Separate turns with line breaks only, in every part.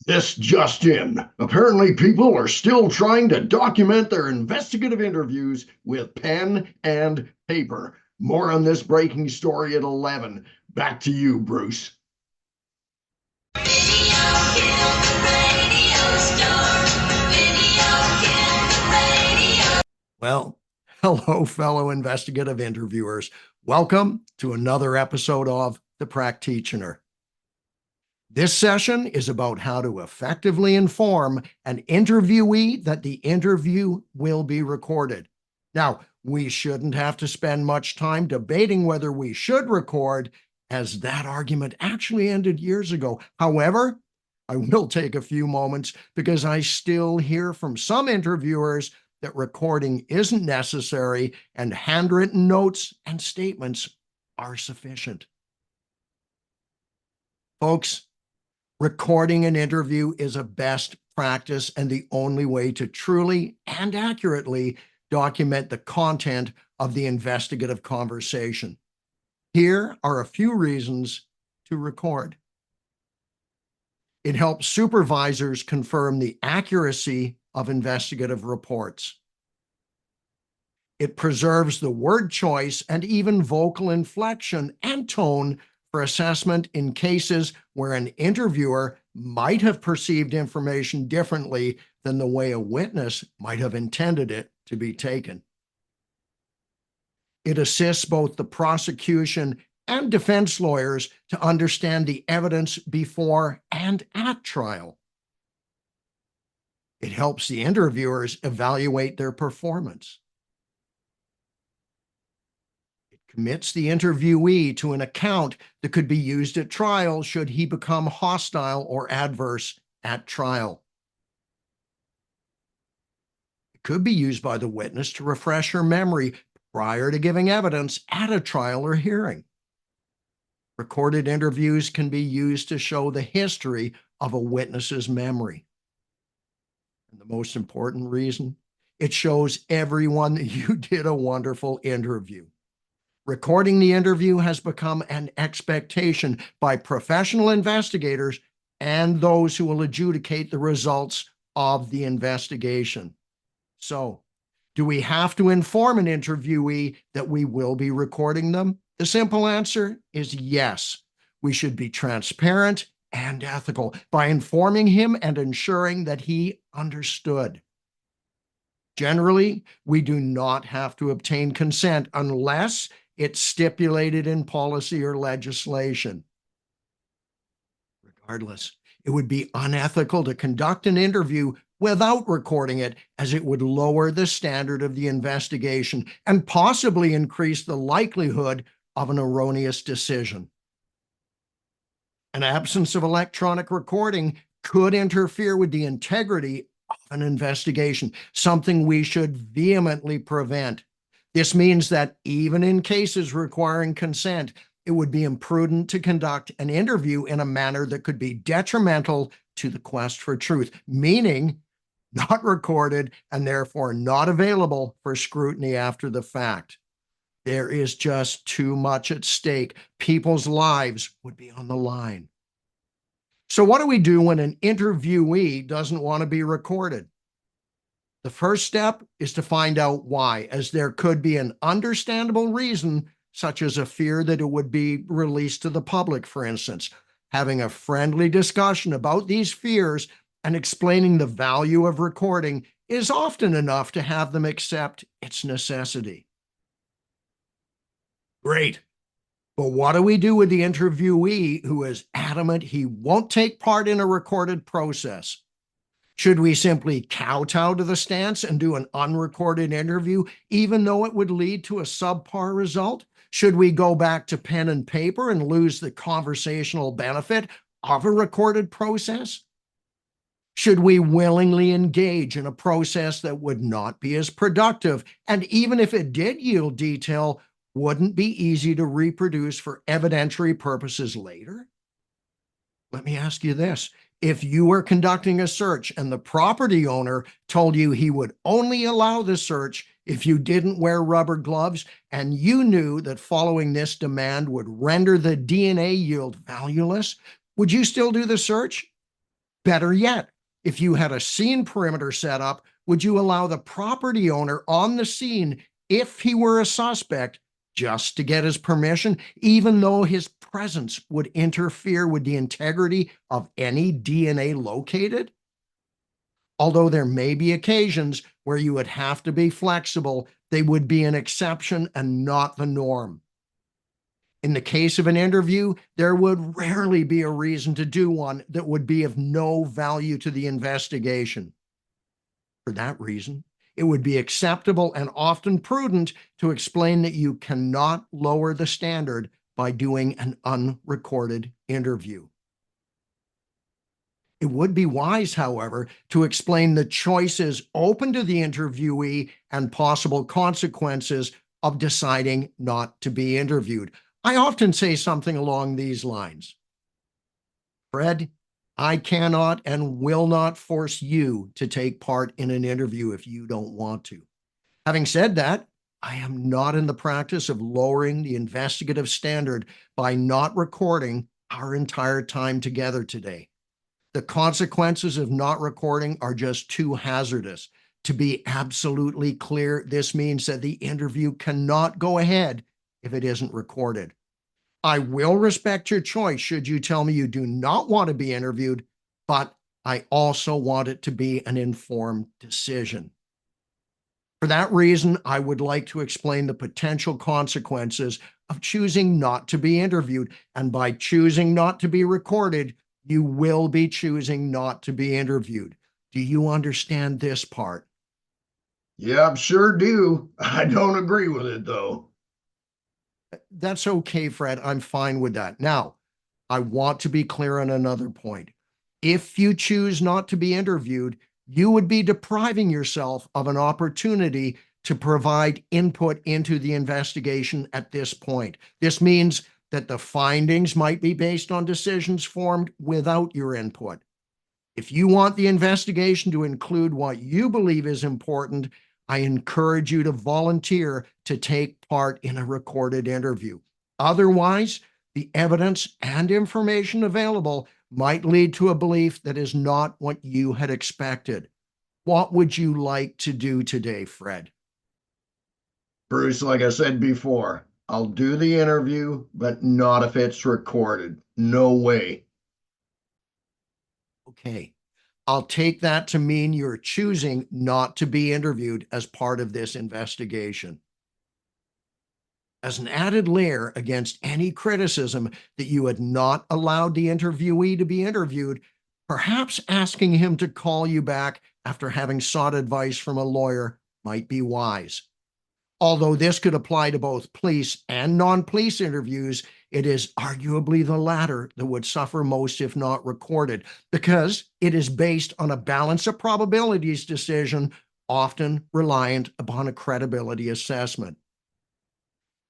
This just in. Apparently, people are still trying to document their investigative interviews with pen and paper. More on this breaking story at 11. Back to you, Bruce. Well, hello, fellow investigative interviewers. Welcome to another episode of The Practitioner. This session is about how to effectively inform an interviewee that the interview will be recorded. Now, we shouldn't have to spend much time debating whether we should record, as that argument actually ended years ago. However, I will take a few moments because I still hear from some interviewers that recording isn't necessary and handwritten notes and statements are sufficient. Folks, recording an interview is a best practice and the only way to truly and accurately document the content of the investigative conversation. Here are a few reasons to record. It helps supervisors confirm the accuracy of investigative reports. It preserves the word choice and even vocal inflection and tone for assessment in cases where an interviewer might have perceived information differently than the way a witness might have intended it to be taken. It assists both the prosecution and defense lawyers to understand the evidence before and at trial. It helps the interviewers evaluate their performance. Commits the interviewee to an account that could be used at trial should he become hostile or adverse at trial. It could be used by the witness to refresh her memory prior to giving evidence at a trial or hearing. Recorded interviews can be used to show the history of a witness's memory. And the most important reason, it shows everyone that you did a wonderful interview. Recording the interview has become an expectation by professional investigators and those who will adjudicate the results of the investigation. So, do we have to inform an interviewee that we will be recording them? The simple answer is yes. We should be transparent and ethical by informing him and ensuring that he understood. Generally, we do not have to obtain consent unless it's stipulated in policy or legislation. Regardless, it would be unethical to conduct an interview without recording it, as it would lower the standard of the investigation and possibly increase the likelihood of an erroneous decision. An absence of electronic recording could interfere with the integrity of an investigation, something we should vehemently prevent. This means that even in cases requiring consent, it would be imprudent to conduct an interview in a manner that could be detrimental to the quest for truth, meaning not recorded and therefore not available for scrutiny after the fact. There is just too much at stake. People's lives would be on the line. So what do we do when an interviewee doesn't want to be recorded? The first step is to find out why, as there could be an understandable reason, such as a fear that it would be released to the public, for instance. Having a friendly discussion about these fears and explaining the value of recording is often enough to have them accept its necessity. Great. But what do we do with the interviewee who is adamant he won't take part in a recorded process? Should we simply kowtow to the stance and do an unrecorded interview, even though it would lead to a subpar result? Should we go back to pen and paper and lose the conversational benefit of a recorded process? Should we willingly engage in a process that would not be as productive, and even if it did yield detail, wouldn't be easy to reproduce for evidentiary purposes later? Let me ask you this. If you were conducting a search and the property owner told you he would only allow the search if you didn't wear rubber gloves, and you knew that following this demand would render the DNA yield valueless, would you still do the search? Better yet, if you had a scene perimeter set up, would you allow the property owner on the scene, if he were a suspect, just to get his permission, even though his presence would interfere with the integrity of any DNA located? Although there may be occasions where you would have to be flexible, they would be an exception and not the norm. In the case of an interview, there would rarely be a reason to do one that would be of no value to the investigation. For that reason, it would be acceptable and often prudent to explain that you cannot lower the standard by doing an unrecorded interview. It would be wise, however, to explain the choices open to the interviewee and possible consequences of deciding not to be interviewed. I often say something along these lines. Fred, I cannot and will not force you to take part in an interview if you don't want to. Having said that, I am not in the practice of lowering the investigative standard by not recording our entire time together today. The consequences of not recording are just too hazardous. To be absolutely clear, this means that the interview cannot go ahead if it isn't recorded. I will respect your choice should you tell me you do not want to be interviewed, but I also want it to be an informed decision. For that reason, I would like to explain the potential consequences of choosing not to be interviewed. And by choosing not to be recorded, you will be choosing not to be interviewed. Do you understand this part?
Yeah, sure do. I don't agree with it, though.
That's okay, Fred. I'm fine with that. Now, I want to be clear on another point. If you choose not to be interviewed, you would be depriving yourself of an opportunity to provide input into the investigation at this point. This means that the findings might be based on decisions formed without your input. If you want the investigation to include what you believe is important, I encourage you to volunteer to take part in a recorded interview. Otherwise, the evidence and information available might lead to a belief that is not what you had expected. What would you like to do today, Fred?
Bruce, like I said before, I'll do the interview, but not if it's recorded. No way.
Okay. I'll take that to mean you're choosing not to be interviewed as part of this investigation. As an added layer against any criticism that you had not allowed the interviewee to be interviewed, perhaps asking him to call you back after having sought advice from a lawyer might be wise. Although this could apply to both police and non-police interviews, it is arguably the latter that would suffer most if not recorded, because it is based on a balance of probabilities decision, often reliant upon a credibility assessment.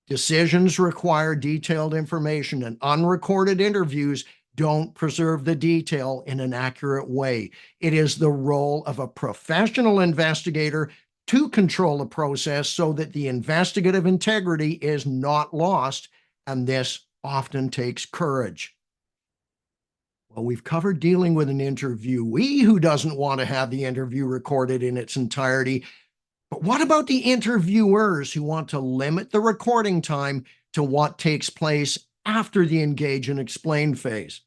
Decisions require detailed information, and unrecorded interviews don't preserve the detail in an accurate way. It is the role of a professional investigator to control the process so that the investigative integrity is not lost, and this often takes courage. Well, we've covered dealing with an interviewee who doesn't want to have the interview recorded in its entirety. But what about the interviewers who want to limit the recording time to what takes place after the engage and explain phase?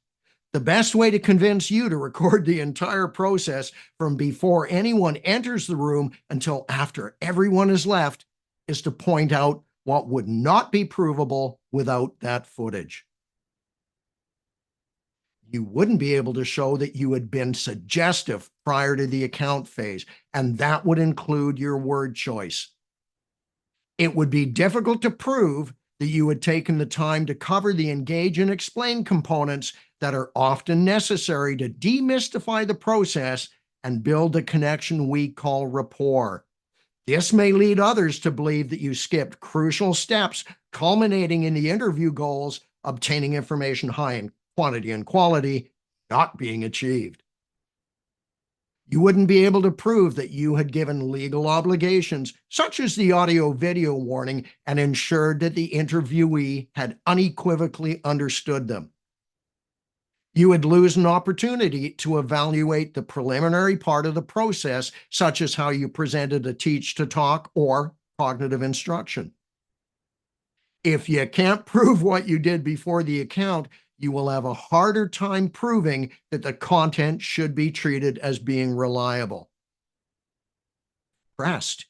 The best way to convince you to record the entire process from before anyone enters the room until after everyone is left is to point out what would not be provable without that footage. You wouldn't be able to show that you had been suggestive prior to the account phase, and that would include your word choice. It would be difficult to prove that you had taken the time to cover the engage and explain components that are often necessary to demystify the process and build the connection we call rapport. This may lead others to believe that you skipped crucial steps, culminating in the interview goals, obtaining information high in quantity and quality, not being achieved. You wouldn't be able to prove that you had given legal obligations, such as the audio-video warning, and ensured that the interviewee had unequivocally understood them. You would lose an opportunity to evaluate the preliminary part of the process, such as how you presented a teach to talk or cognitive instruction. If you can't prove what you did before the account, you will have a harder time proving that the content should be treated as being reliable. Rest.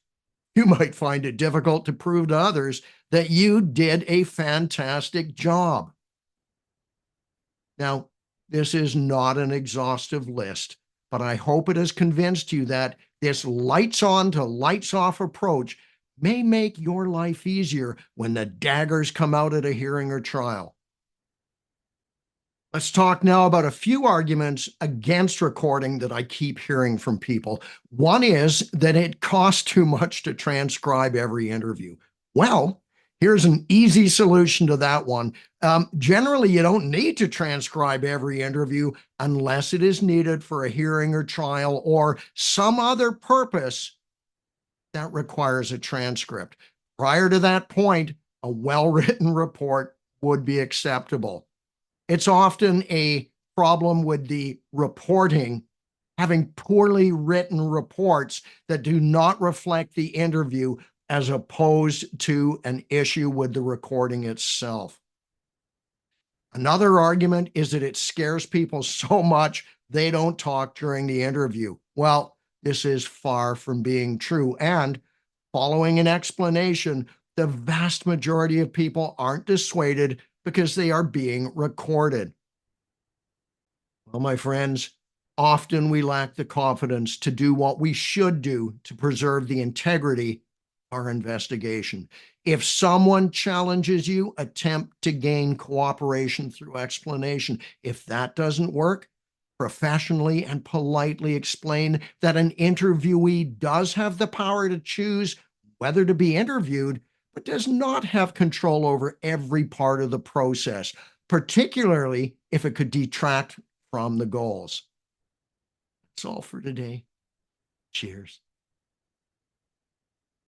You might find it difficult to prove to others that you did a fantastic job. Now, this is not an exhaustive list, but I hope it has convinced you that this lights on to lights off approach may make your life easier when the daggers come out at a hearing or trial. Let's talk now about a few arguments against recording that I keep hearing from people. One is that it costs too much to transcribe every interview. Well, here's an easy solution to that one. Generally, you don't need to transcribe every interview unless it is needed for a hearing or trial or some other purpose that requires a transcript. Prior to that point, a well-written report would be acceptable. It's often a problem with the reporting, having poorly written reports that do not reflect the interview as opposed to an issue with the recording itself. Another argument is that it scares people so much they don't talk during the interview. Well, this is far from being true. And following an explanation, the vast majority of people aren't dissuaded because they are being recorded. Well, my friends, often we lack the confidence to do what we should do to preserve the integrity of our investigation. If someone challenges you, attempt to gain cooperation through explanation. If that doesn't work, professionally and politely explain that an interviewee does have the power to choose whether to be interviewed, but does not have control over every part of the process, particularly if it could detract from the goals. That's all for today. Cheers.